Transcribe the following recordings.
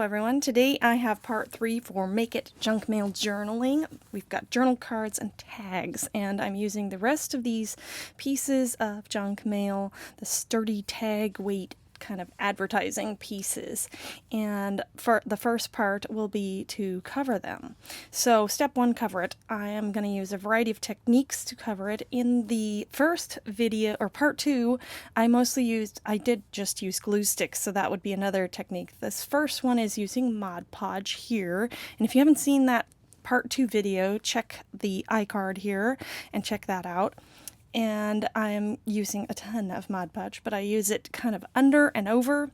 Hello everyone, today I have part 3 for Make It Junk Mail Journaling. We've got journal cards and tags, and I'm using the rest of these pieces of junk mail, the sturdy tag weight kind of advertising pieces, and for the first part will be to cover them. So step 1, cover it. I am going to use a variety of techniques to cover it. In the first video, or part 2, I did just use glue sticks, so that would be another technique. This first one is using Mod Podge here, and if you haven't seen that part 2 video, check the iCard here and check that out. And I'm using a ton of Mod Podge, but I use it kind of under and over,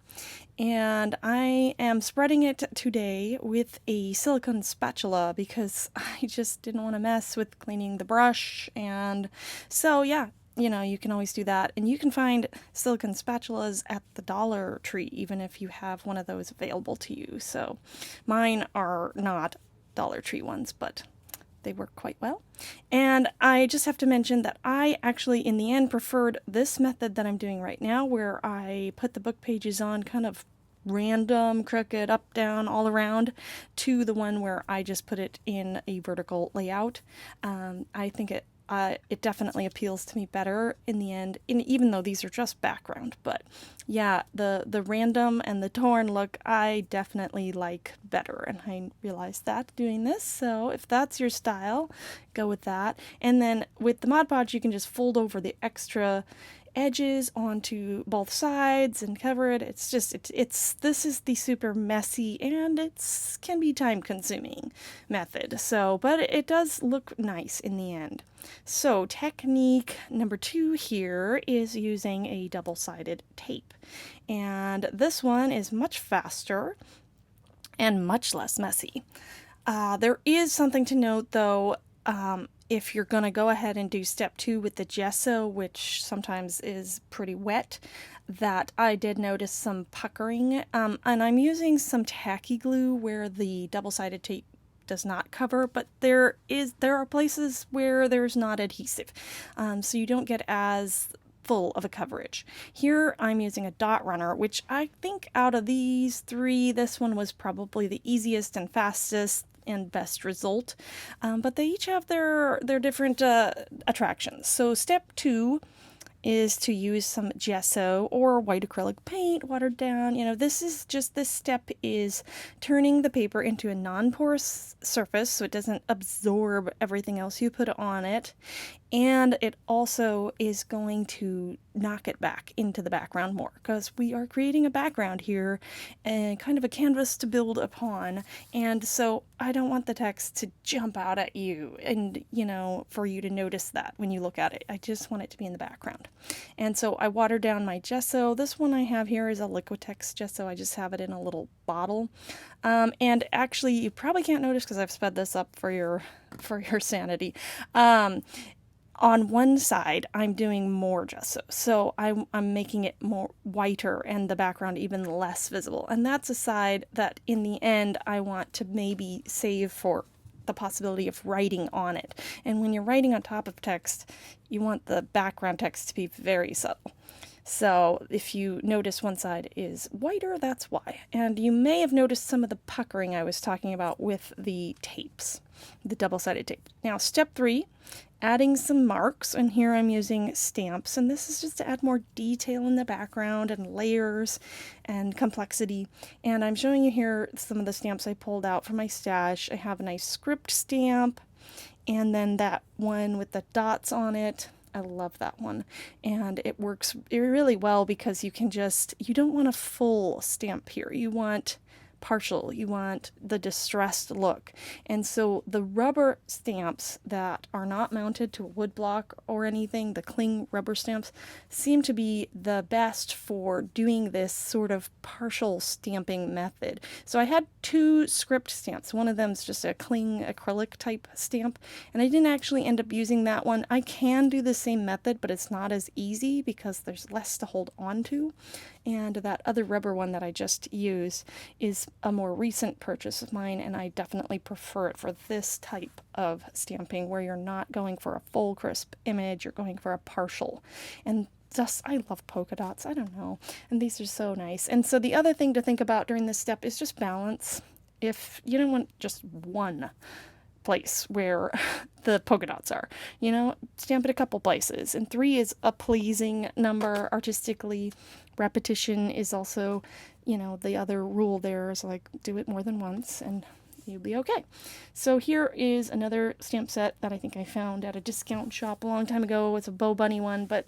and I am spreading it today with a silicone spatula because I just didn't want to mess with cleaning the brush. And so yeah, you can always do that, and you can find silicone spatulas at the Dollar Tree even if you have one of those available to you. So mine are not Dollar Tree ones, but they work quite well. And I just have to mention that I actually in the end preferred this method that I'm doing right now, where I put the book pages on kind of random, crooked, up, down, all around, to the one where I just put it in a vertical layout. I think it definitely appeals to me better in the end, even though these are just background. But yeah, the random and the torn look I definitely like better, and I realized that doing this. So if that's your style, go with that. And then with the Mod Podge, you can just fold over the extra edges onto both sides and cover it. It's just this is the super messy and can be time consuming method. So, but it does look nice in the end. So technique number 2 here is using a double-sided tape, and this one is much faster and much less messy. There is something to note though. If you're going to go ahead and do step 2 with the gesso, which sometimes is pretty wet, that I did notice some puckering, and I'm using some tacky glue where the double-sided tape does not cover, but there are places where there's not adhesive, so you don't get as full of a coverage. Here I'm using a dot runner, which I think out of these 3, this one was probably the easiest and fastest and best result, but they each have their different attractions. So step 2 is to use some gesso or white acrylic paint watered down. This step is turning the paper into a non-porous surface so it doesn't absorb everything else you put on it, and it also is going to knock it back into the background more, because we are creating a background here and kind of a canvas to build upon. And so I don't want the text to jump out at you and, for you to notice that when you look at it. I just want it to be in the background. And so I water down my gesso. This one I have here is a Liquitex gesso. I just have it in a little bottle. And actually, you probably can't notice because I've sped this up for your sanity. On one side, I'm doing more gesso, so I'm making it more whiter and the background even less visible. And that's a side that, in the end, I want to maybe save for the possibility of writing on it. And when you're writing on top of text, you want the background text to be very subtle. So if you notice one side is whiter, that's why. And you may have noticed some of the puckering I was talking about with the tapes, the double-sided tape. Now, step 3, adding some marks, and here I'm using stamps, and this is just to add more detail in the background and layers and complexity. And I'm showing you here some of the stamps I pulled out from my stash. I have a nice script stamp, and then that one with the dots on it. I love that one, and it works really well because you don't want a full stamp here. You want partial, you want the distressed look. And so the rubber stamps that are not mounted to a wood block or anything, the cling rubber stamps, seem to be the best for doing this sort of partial stamping method. So I had 2 script stamps. One of them is just a cling acrylic type stamp, and I didn't actually end up using that one. I can do the same method, but it's not as easy because there's less to hold on to. And that other rubber one that I just used is a more recent purchase of mine, and I definitely prefer it for this type of stamping where you're not going for a full crisp image, you're going for a partial. And just, I love polka dots. I don't know. And these are so nice. And so the other thing to think about during this step is just balance. If you don't want just one place where the polka dots are, stamp it a couple places. And 3 is a pleasing number artistically. Repetition is also, the other rule there is like do it more than once and you'll be okay. So here is another stamp set that I think I found at a discount shop a long time ago. It's a Bow Bunny one, but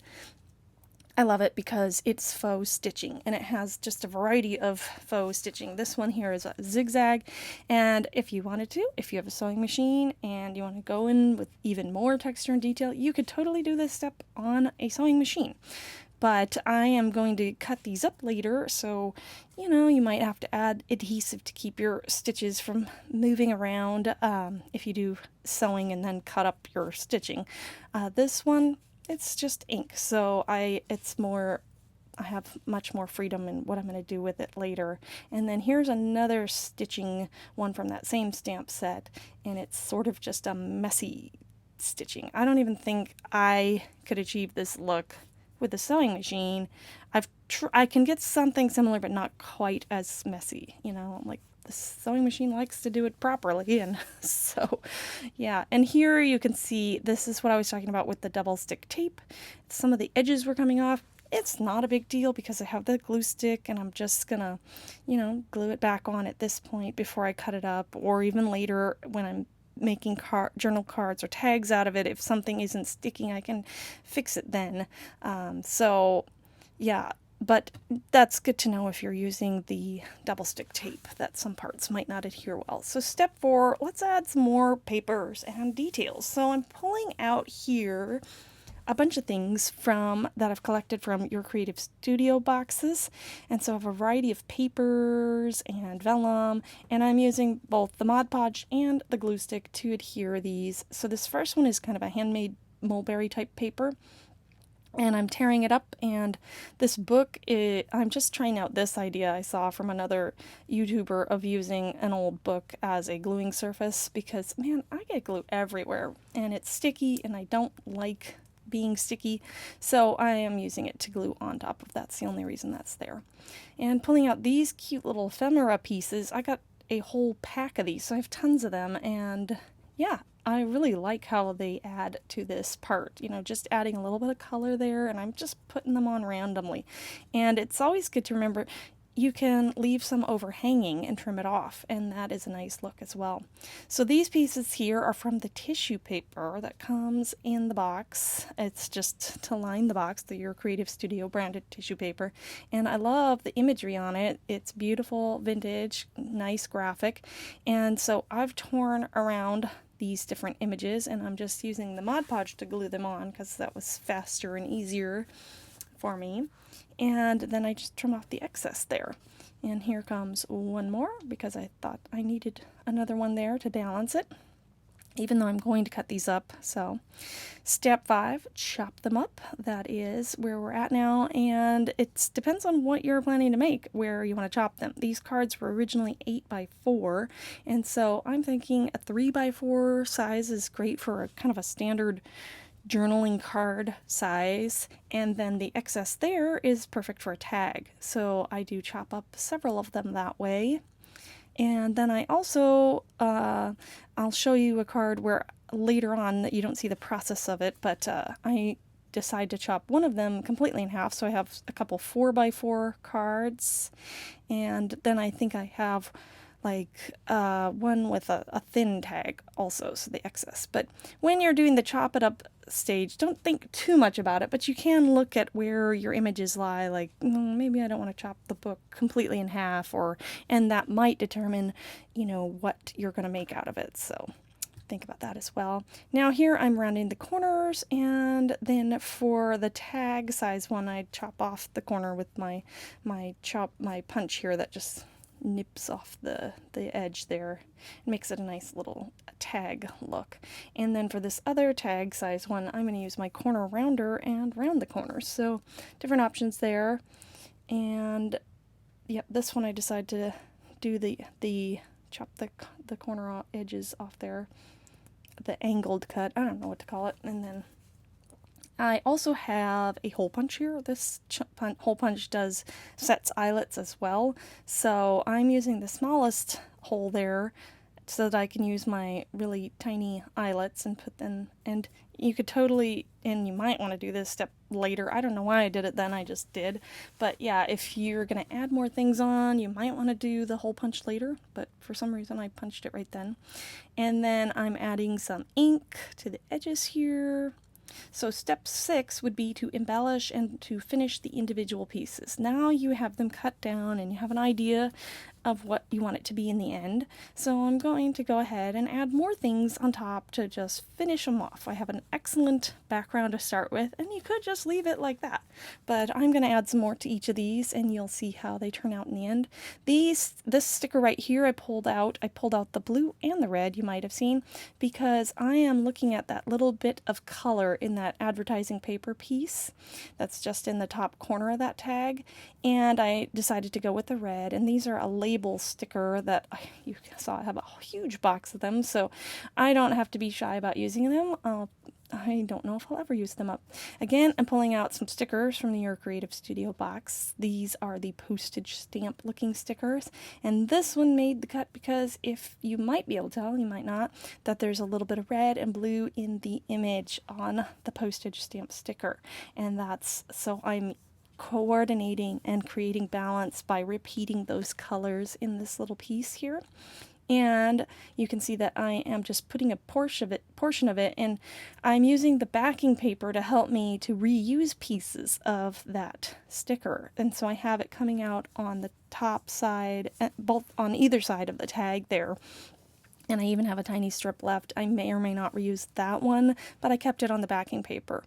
I love it because it's faux stitching, and it has just a variety of faux stitching. This one here is a zigzag, and if you wanted to, if you have a sewing machine and you want to go in with even more texture and detail, you could totally do this step on a sewing machine. But I am going to cut these up later, so, you might have to add adhesive to keep your stitches from moving around if you do sewing and then cut up your stitching. This one, it's just ink, so I have much more freedom in what I'm going to do with it later. And then here's another stitching one from that same stamp set, and it's sort of just a messy stitching. I don't even think I could achieve this look with the sewing machine. I can get something similar, but not quite as messy. Like the sewing machine likes to do it properly, and so yeah. And here you can see this is what I was talking about with the double stick tape. Some of the edges were coming off. It's not a big deal because I have the glue stick, and I'm just gonna, glue it back on at this point before I cut it up, or even later when I'm making journal cards or tags out of it. If something isn't sticking, I can fix it then. So yeah, but that's good to know if you're using the double stick tape, that some parts might not adhere well. So step 4, let's add some more papers and details. So I'm pulling out here a bunch of things that I've collected from your Creative Studio boxes. And so I have a variety of papers and vellum, and I'm using both the Mod Podge and the glue stick to adhere these. So this first one is kind of a handmade mulberry type paper, and I'm tearing it up. And this book, I'm just trying out this idea I saw from another YouTuber of using an old book as a gluing surface, because man, I get glue everywhere and it's sticky and I don't like being sticky, so I am using it to glue on top of. That's the only reason that's there. And pulling out these cute little ephemera pieces, I got a whole pack of these, so I have tons of them, and yeah, I really like how they add to this part, just adding a little bit of color there, and I'm just putting them on randomly. And it's always good to remember you can leave some overhanging and trim it off, and that is a nice look as well. So these pieces here are from the tissue paper that comes in the box. It's just to line the box, your Creative Studio branded tissue paper, and I love the imagery on it. It's beautiful, vintage, nice graphic, and so I've torn around these different images, and I'm just using the Mod Podge to glue them on because that was faster and easier for me. And then I just trim off the excess there. And here comes one more because I thought I needed another one there to balance it, even though I'm going to cut these up. So step 5, chop them up. That is where we're at now, and it depends on what you're planning to make, where you want to chop them. These cards were originally 8x4, and so I'm thinking a 3x4 size is great for a kind of a standard journaling card size, and then the excess there is perfect for a tag. So I do chop up several of them that way. And then I also, I'll show you a card where later on that you don't see the process of it, but I decide to chop one of them completely in half. So I have a couple 4x4 cards, and then I think I have like one with a thin tag also, so the excess. But when you're doing the chop it up stage, don't think too much about it, but you can look at where your images lie, like maybe I don't want to chop the book completely in half, and that might determine, what you're going to make out of it. So think about that as well. Now here I'm rounding the corners, and then for the tag size one, I chop off the corner with my punch here that just nips off the edge there. It makes it a nice little tag look. And then for this other tag size one, I'm going to use my corner rounder and round the corners. So different options there. And yep, this one I decided to do the chop the corner edges off there, the angled cut, I don't know what to call it, and then I also have a hole punch here. This hole punch sets eyelets as well. So I'm using the smallest hole there so that I can use my really tiny eyelets and put them, and you could totally, and you might want to do this step later. I don't know why I did it then, I just did. But yeah, if you're going to add more things on, you might want to do the hole punch later, but for some reason I punched it right then. And then I'm adding some ink to the edges here. So step 6 would be to embellish and to finish the individual pieces. Now you have them cut down and you have an idea of what you want it to be in the end. So I'm going to go ahead and add more things on top to just finish them off. I have an excellent background to start with, and you could just leave it like that. But I'm going to add some more to each of these, and you'll see how they turn out in the end. This sticker right here I pulled out the blue and the red, you might have seen, because I am looking at that little bit of color in that advertising paper piece that's just in the top corner of that tag, and I decided to go with the red. And these are a label sticker that you saw I have a huge box of them, so I don't have to be shy about using them. I don't know if I'll ever use them up. Again, I'm pulling out some stickers from Your Creative Studio box. These are the postage stamp looking stickers, and this one made the cut because if you might be able to tell, you might not, that there's a little bit of red and blue in the image on the postage stamp sticker, and that's so I'm coordinating and creating balance by repeating those colors in this little piece here. And you can see that I am just putting a portion of it, and I'm using the backing paper to help me to reuse pieces of that sticker. And so I have it coming out on the top side, both on either side of the tag there. And I even have a tiny strip left. I may or may not reuse that one, but I kept it on the backing paper.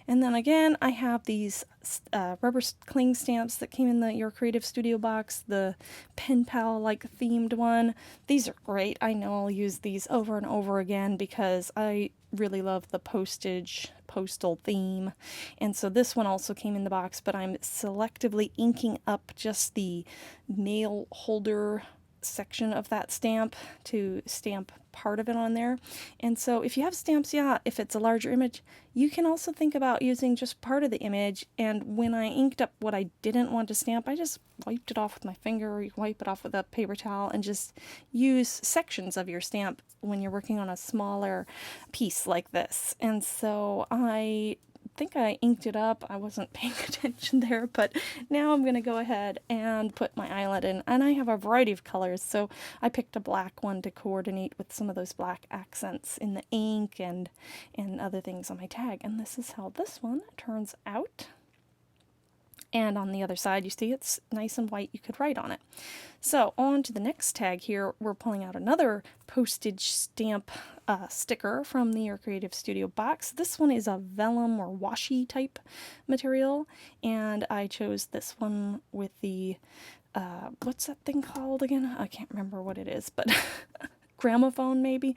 And then again, I have these rubber cling stamps that came in the Your Creative Studio box, the pen pal-like themed one. These are great. I know I'll use these over and over again because I really love the postal theme. And so this one also came in the box, but I'm selectively inking up just the mail holder section of that stamp to stamp part of it on there. And so if you have stamps, if it's a larger image, you can also think about using just part of the image. And when I inked up what I didn't want to stamp, I just wiped it off with my finger, or you can wipe it off with a paper towel and just use sections of your stamp when you're working on a smaller piece like this. And so I think I inked it up. I wasn't paying attention there, but now I'm going to go ahead and put my eyelet in, and I have a variety of colors, so I picked a black one to coordinate with some of those black accents in the ink and other things on my tag. And this is how this one turns out. And on the other side, you see it's nice and white. You could write on it. So on to the next tag here, we're pulling out another postage stamp sticker from the Your Creative Studio box. This one is a vellum or washi type material, and I chose this one with the, what's that thing called again? I can't remember what it is, but gramophone maybe.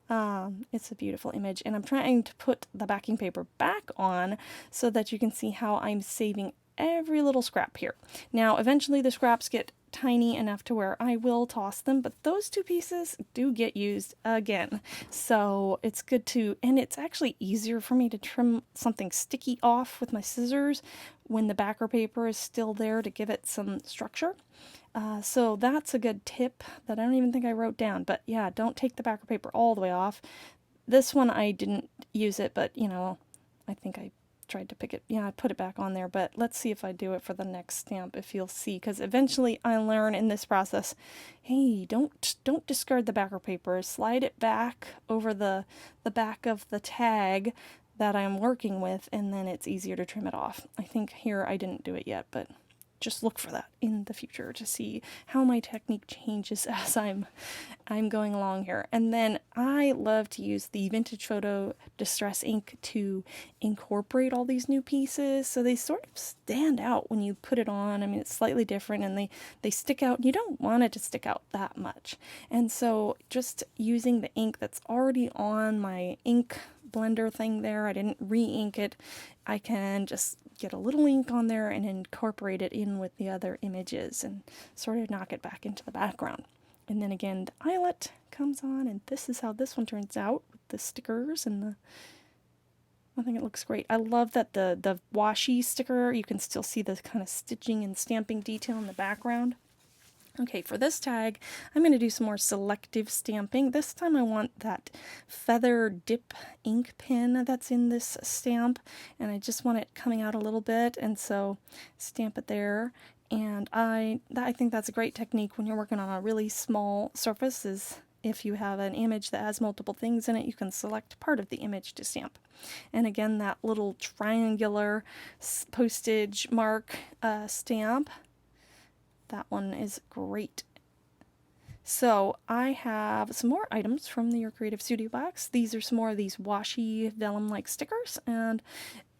It's a beautiful image, and I'm trying to put the backing paper back on so that you can see how I'm saving every little scrap here. Now, eventually the scraps get tiny enough to where I will toss them, but those two pieces do get used again. So it's good to, and it's actually easier for me to trim something sticky off with my scissors when the backer paper is still there to give it some structure. So that's a good tip that I don't even think I wrote down, but yeah, don't take the backer paper all the way off. This one I didn't use it, but you know, I think I tried to pick it. Yeah, I put it back on there, but let's see if I do it for the next stamp, if you'll see, because eventually I learn in this process, hey, don't discard the backer paper. Slide it back over the back of the tag that I'm working with, and then it's easier to trim it off. I think here I didn't do it yet, but just look for that in the future to see how my technique changes as I'm going along here. And then I love to use the Vintage Photo Distress ink to incorporate all these new pieces, so they sort of stand out when you put it on. I mean, it's slightly different, and they stick out. You don't want it to stick out that much. And so just using the ink that's already on my ink blender thing there, I didn't re-ink it, I can just get a little ink on there and incorporate it in with the other images and sort of knock it back into the background. And then again, the eyelet comes on, and this is how this one turns out with the stickers and I think it looks great. I love that the washi sticker, you can still see the kind of stitching and stamping detail in the background. Okay, for this tag, I'm going to do some more selective stamping. This time I want that feather dip ink pen that's in this stamp, and I just want it coming out a little bit, and so stamp it there. And I think that's a great technique when you're working on a really small surface, is if you have an image that has multiple things in it, you can select part of the image to stamp. And again, that little triangular postage mark stamp, that one is great. So I have some more items from the Your Creative Studio box. These are some more of these washi vellum-like stickers, and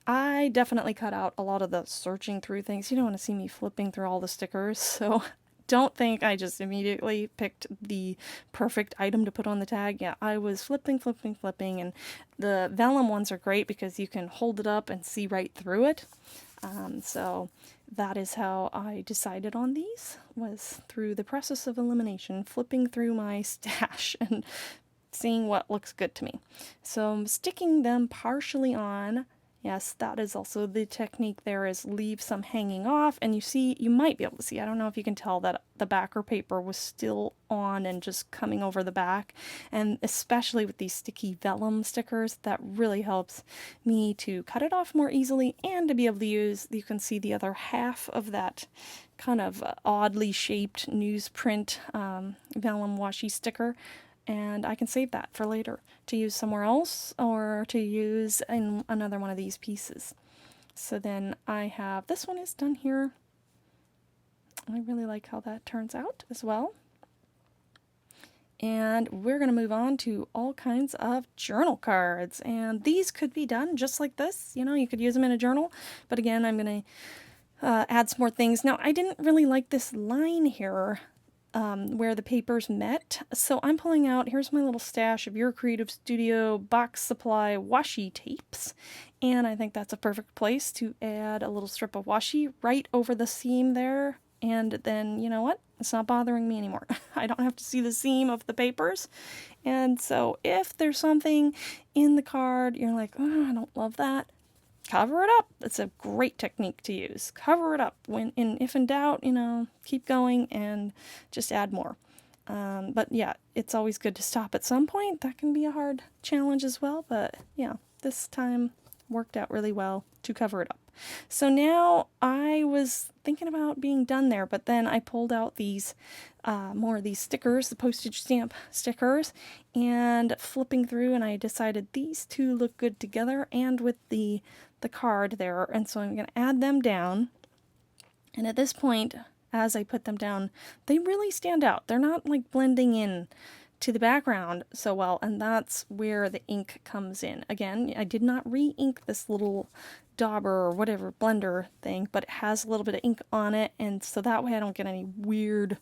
I definitely cut out a lot of the searching through things. You don't want to see me flipping through all the stickers, so don't think I just immediately picked the perfect item to put on the tag. Yeah, I was flipping, and the vellum ones are great because you can hold it up and see right through it. So that is how I decided on these, was through the process of elimination, flipping through my stash and seeing what looks good to me. So I'm sticking them partially on. Yes, that is also the technique there, is leave some hanging off, and you might be able to see, I don't know if you can tell, that the backer paper was still on and just coming over the back, and especially with these sticky vellum stickers, that really helps me to cut it off more easily and to be able to use, you can see the other half of that kind of oddly shaped newsprint vellum washi sticker. And I can save that for later to use somewhere else or to use in another one of these pieces. So then I have, this one is done here. I really like how that turns out as well. And we're going to move on to all kinds of journal cards. And these could be done just like this. You know, you could use them in a journal. But again, I'm going to add some more things. Now, I didn't really like this line here. Where the papers met. So I'm pulling out, here's my little stash of Your Creative Studio box supply washi tapes. And I think that's a perfect place to add a little strip of washi right over the seam there. And then, you know what? It's not bothering me anymore. I don't have to see the seam of the papers. And so if there's something in the card, you're like, oh, I don't love that, cover it up. It's a great technique to use. Cover it up. If in doubt, you know, keep going and just add more. But yeah, it's always good to stop at some point. That can be a hard challenge as well. But yeah, this time worked out really well to cover it up. So now I was thinking about being done there, but then I pulled out these more of these stickers, the postage stamp stickers, and flipping through, and I decided these two look good together and with the card there, and so I'm going to add them down. And at this point, as I put them down, they really stand out. They're not like blending in to the background so well, and that's where the ink comes in. Again, I did not re-ink this little dauber or whatever blender thing, but it has a little bit of ink on it, and so that way I don't get any weird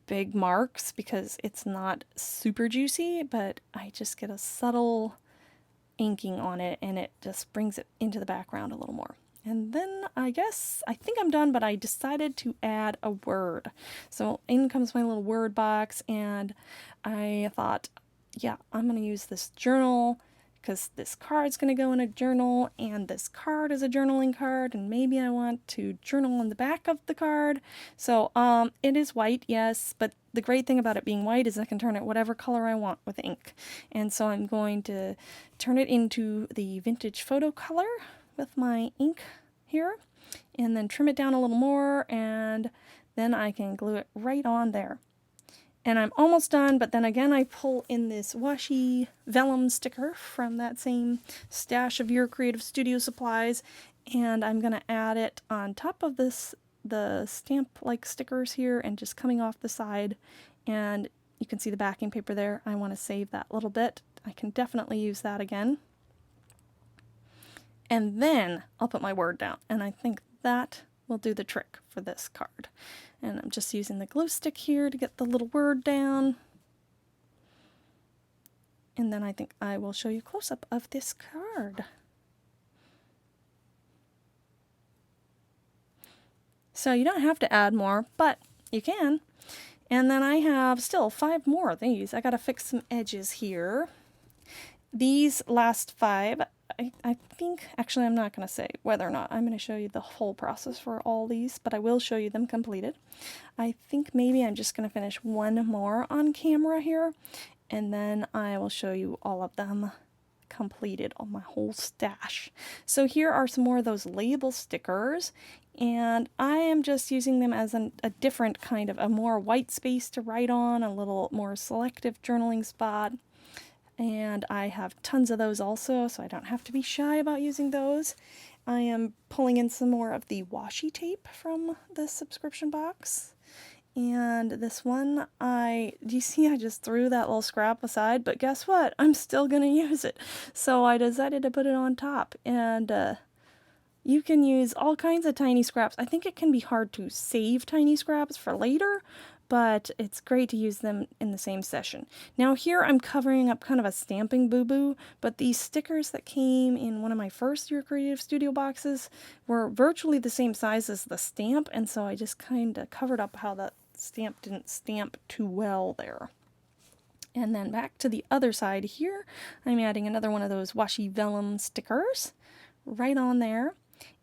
big marks because it's not super juicy, but I just get a subtle inking on it, and it just brings it into the background a little more. And then I think I'm done, but I decided to add a word. So in comes my little word box, and I thought, yeah, I'm going to use this journal because this card's going to go in a journal, and this card is a journaling card, and maybe I want to journal on the back of the card. So it is white, yes, but the great thing about it being white is I can turn it whatever color I want with ink. And so I'm going to turn it into the vintage photo color with my ink here, and then trim it down a little more, and then I can glue it right on there. And I'm almost done, but then again I pull in this washi vellum sticker from that same stash of Your Creative Studio supplies, and I'm going to add it on top of the stamp-like stickers here, and just coming off the side. And you can see the backing paper there. I want to save that little bit. I can definitely use that again. And then I'll put my word down, and I think that will do the trick for this card. And I'm just using the glue stick here to get the little word down. And then I think I will show you a close-up of this card. So you don't have to add more, but you can. And then I have still 5 more of these. I gotta fix some edges here. These last 5 I think, actually I'm not going to say whether or not. I'm going to show you the whole process for all these, but I will show you them completed. I think maybe I'm just going to finish one more on camera here, and then I will show you all of them completed on my whole stash. So here are some more of those label stickers, and I am just using them as a different kind of a more white space to write on, a little more selective journaling spot. And I have tons of those also, so I don't have to be shy about using those. I am pulling in some more of the washi tape from the subscription box. And this one, do you see I just threw that little scrap aside? But guess what? I'm still going to use it. So I decided to put it on top. And you can use all kinds of tiny scraps. I think it can be hard to save tiny scraps for later, but it's great to use them in the same session. Now here I'm covering up kind of a stamping boo-boo, but these stickers that came in one of my first Your Creative Studio boxes were virtually the same size as the stamp, and so I just kind of covered up how that stamp didn't stamp too well there. And then back to the other side here, I'm adding another one of those washi vellum stickers right on there.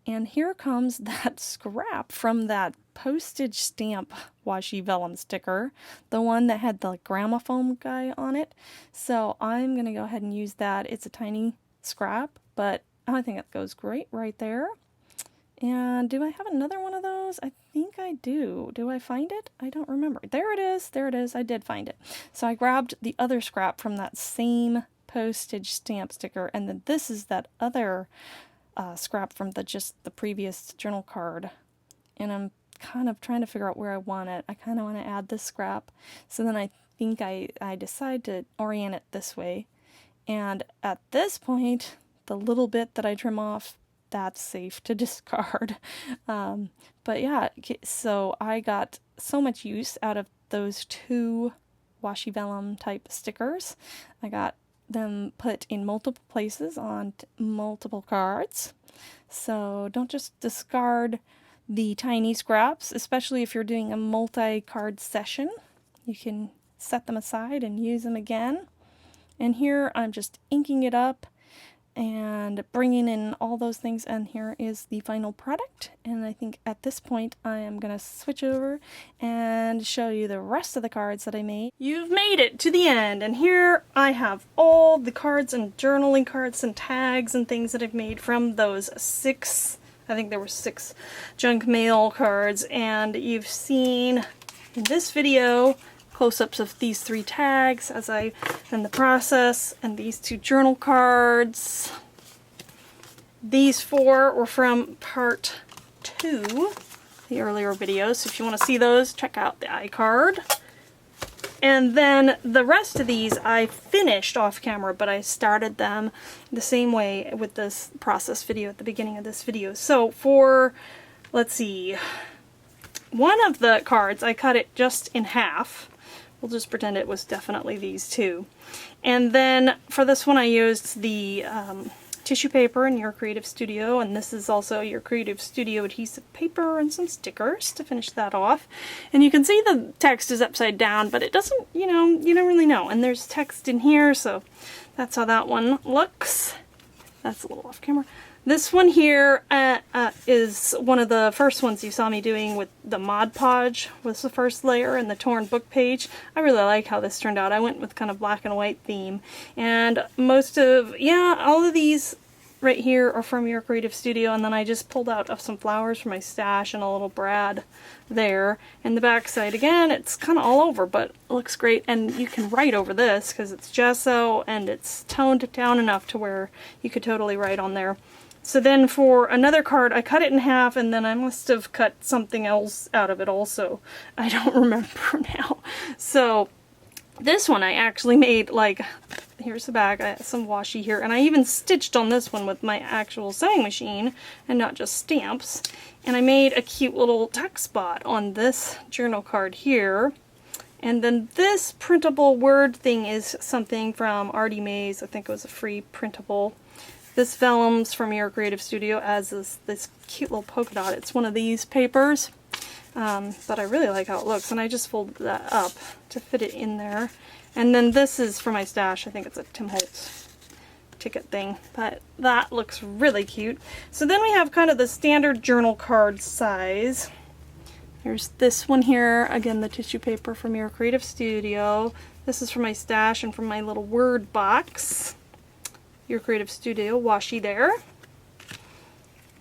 And here comes that scrap from that postage stamp washi vellum sticker, the one that had the gramophone guy on it. So I'm going to go ahead and use that. It's a tiny scrap, but I think it goes great right there. And do I have another one of those? I think I do. Do I find it? I don't remember. There it is. There it is. I did find it. So I grabbed the other scrap from that same postage stamp sticker, and then this is that other scrap from just the previous journal card, and I'm kind of trying to figure out where I want it. I kind of want to add this scrap, so then I think I decide to orient it this way, and at this point the little bit that I trim off, that's safe to discard. But yeah, so I got so much use out of those two washi vellum type stickers. I got them put in multiple places on multiple cards. So don't just discard the tiny scraps, especially if you're doing a multi-card session. You can set them aside and use them again. And here I'm just inking it up and bringing in all those things, and here is the final product. And I think at this point I am going to switch over and show you the rest of the cards that I made. You've made it to the end, and here I have all the cards and journaling cards and tags and things that I've made from those 6, I think there were 6 junk mail cards, and you've seen in this video close-ups of these 3 tags as I in the process, and these 2 journal cards. These 4 were from part 2, the earlier videos, so if you want to see those, check out the iCard. And then the rest of these I finished off camera, but I started them the same way with this process video at the beginning of this video. So for, let's see, one of the cards I cut it just in half. We'll just pretend it was definitely these 2. And then for this one I used the tissue paper in Your Creative Studio, and this is also Your Creative Studio adhesive paper and some stickers to finish that off. And you can see the text is upside down, but it doesn't, you don't really know. And there's text in here, so that's how that one looks. That's a little off camera. This one here is one of the first ones you saw me doing with the Mod Podge, was the first layer, and the torn book page. I really like how this turned out. I went with kind of black and white theme. And all of these right here are from Your Creative Studio, and then I just pulled out some flowers from my stash and a little brad there. And the back side, again, it's kind of all over, but it looks great. And you can write over this because it's gesso and it's toned down enough to where you could totally write on there. So then for another card, I cut it in half, and then I must have cut something else out of it also. I don't remember now. So this one I actually made, like, here's the back, I have some washi here, and I even stitched on this one with my actual sewing machine and not just stamps. And I made a cute little text spot on this journal card here. And then this printable word thing is something from Artie Mays. I think it was a free printable. This vellum's from Your Creative Studio as this cute little polka dot. It's one of these papers, but I really like how it looks, and I just folded that up to fit it in there. And then this is for my stash. I think it's a Tim ticket thing, but that looks really cute. So then we have kind of the standard journal card size. There's this one here, again the tissue paper from Your Creative Studio. This is from my stash and from my little word box. Your Creative Studio washi there.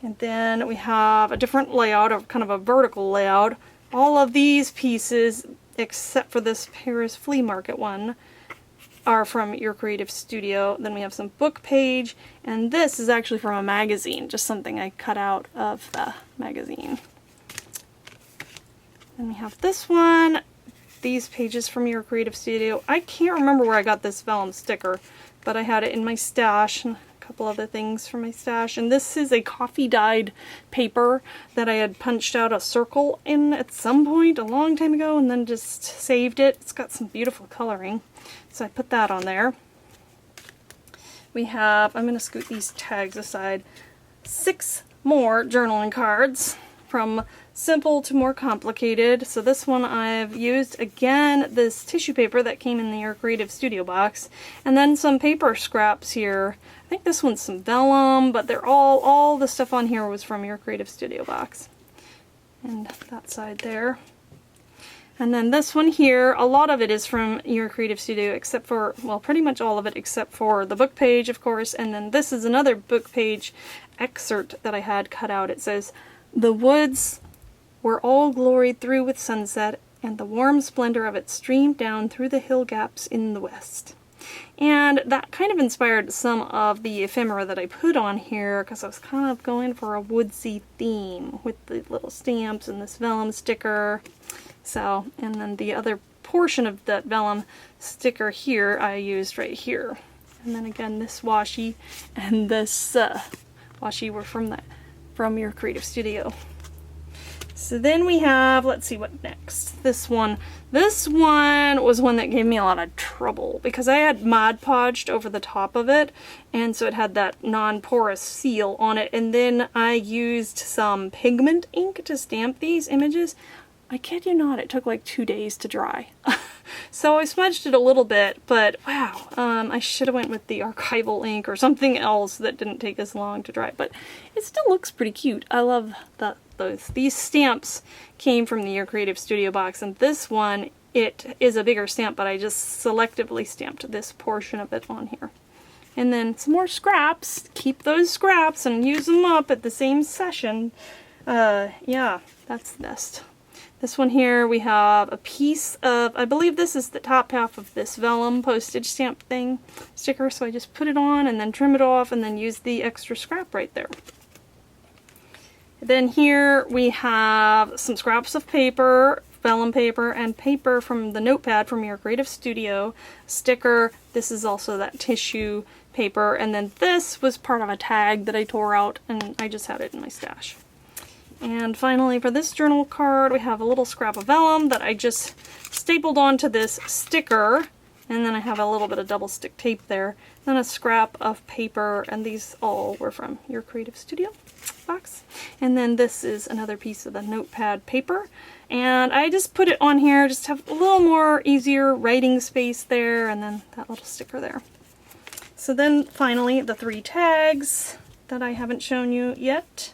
And then we have a different layout, of kind of a vertical layout. All of these pieces, except for this Paris Flea Market one, are from Your Creative Studio. Then we have some book page, and this is actually from a magazine, just something I cut out of the magazine. Then we have this one, these pages from Your Creative Studio. I can't remember where I got this vellum sticker, but I had it in my stash, and a couple other things from my stash. And this is a coffee dyed paper that I had punched out a circle in at some point a long time ago and then just saved it. It's got some beautiful coloring, so I put that on there. We have, I'm going to scoot these tags aside, 6 more journaling cards from simple to more complicated. So this one I've used, again, this tissue paper that came in the Your Creative Studio box, and then some paper scraps here. I think this one's some vellum, but they're all the stuff on here was from Your Creative Studio box. And that side there. And then this one here, a lot of it is from Your Creative Studio, except for, well, pretty much all of it except for the book page, of course. And then this is another book page excerpt that I had cut out. It says, "The woods were all gloried through with sunset, and the warm splendor of it streamed down through the hill gaps in the west." And that kind of inspired some of the ephemera that I put on here, because I was kind of going for a woodsy theme with the little stamps and this vellum sticker. So, and then the other portion of that vellum sticker here I used right here. And then again, this washi and this washi were from Your Creative Studio. So then we have, let's see what next. This one. This one was one that gave me a lot of trouble because I had Mod Podged over the top of it, and so it had that non-porous seal on it. And then I used some pigment ink to stamp these images. I kid you not, it took like 2 days to dry. So I smudged it a little bit, but wow, I should have went with the archival ink or something else that didn't take as long to dry, but it still looks pretty cute. I love those. These stamps came from the Your Creative Studio box, and this one, it is a bigger stamp, but I just selectively stamped this portion of it on here. And then some more scraps. Keep those scraps and use them up at the same session. Yeah, that's the best. This one here, we have a piece of, I believe this is the top half of this vellum postage stamp thing, sticker, so I just put it on and then trim it off and then use the extra scrap right there. Then here we have some scraps of paper, vellum paper, and paper from the notepad from Your Creative Studio, sticker. This is also that tissue paper, and then this was part of a tag that I tore out and I just had it in my stash. And finally, for this journal card, we have a little scrap of vellum that I just stapled onto this sticker, and then I have a little bit of double stick tape there, then a scrap of paper, and these all were from Your Creative Studio box. And then this is another piece of the notepad paper, and I just put it on here just to have a little more easier writing space there, and then that little sticker there. So then finally, the 3 tags that I haven't shown you yet.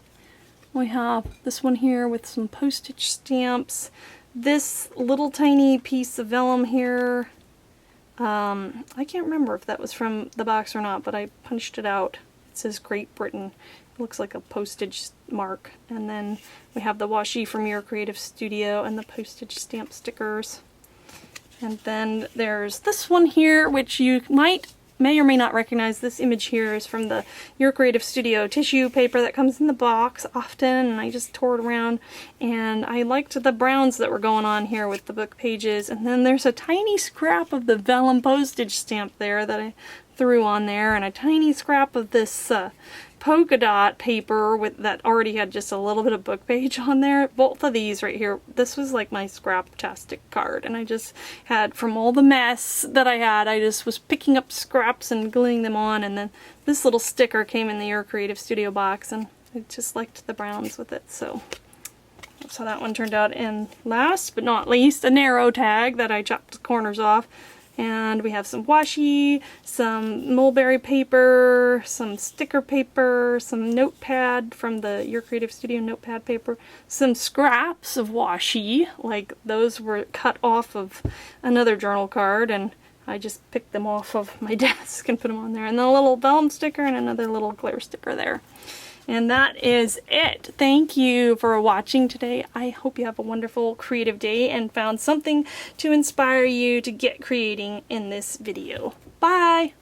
We have this one here with some postage stamps. This little tiny piece of vellum here. I can't remember if that was from the box or not, but I punched it out. It says Great Britain. It looks like a postage mark. And then we have the washi from Your Creative Studio and the postage stamp stickers. And then there's this one here, which you may or may not recognize. This image here is from the Your Creative Studio tissue paper that comes in the box often, and I just tore it around, and I liked the browns that were going on here with the book pages. And then there's a tiny scrap of the vellum postage stamp there that I threw on there, and a tiny scrap of this polka dot paper that already had just a little bit of book page on there. Both of these right here, this was like my scrap-tastic card, and I just had, from all the mess that I had, I just was picking up scraps and gluing them on. And then this little sticker came in the Your Creative Studio box, and I just liked the browns with it, so that's how that one turned out. And last but not least, a narrow tag that I chopped the corners off. And we have some washi, some mulberry paper, some sticker paper, some notepad from the Your Creative Studio notepad paper, some scraps of washi, like those were cut off of another journal card, and I just picked them off of my desk and put them on there. And then a little vellum sticker and another little glitter sticker there. And that is it. Thank you for watching today. I hope you have a wonderful creative day and found something to inspire you to get creating in this video. Bye!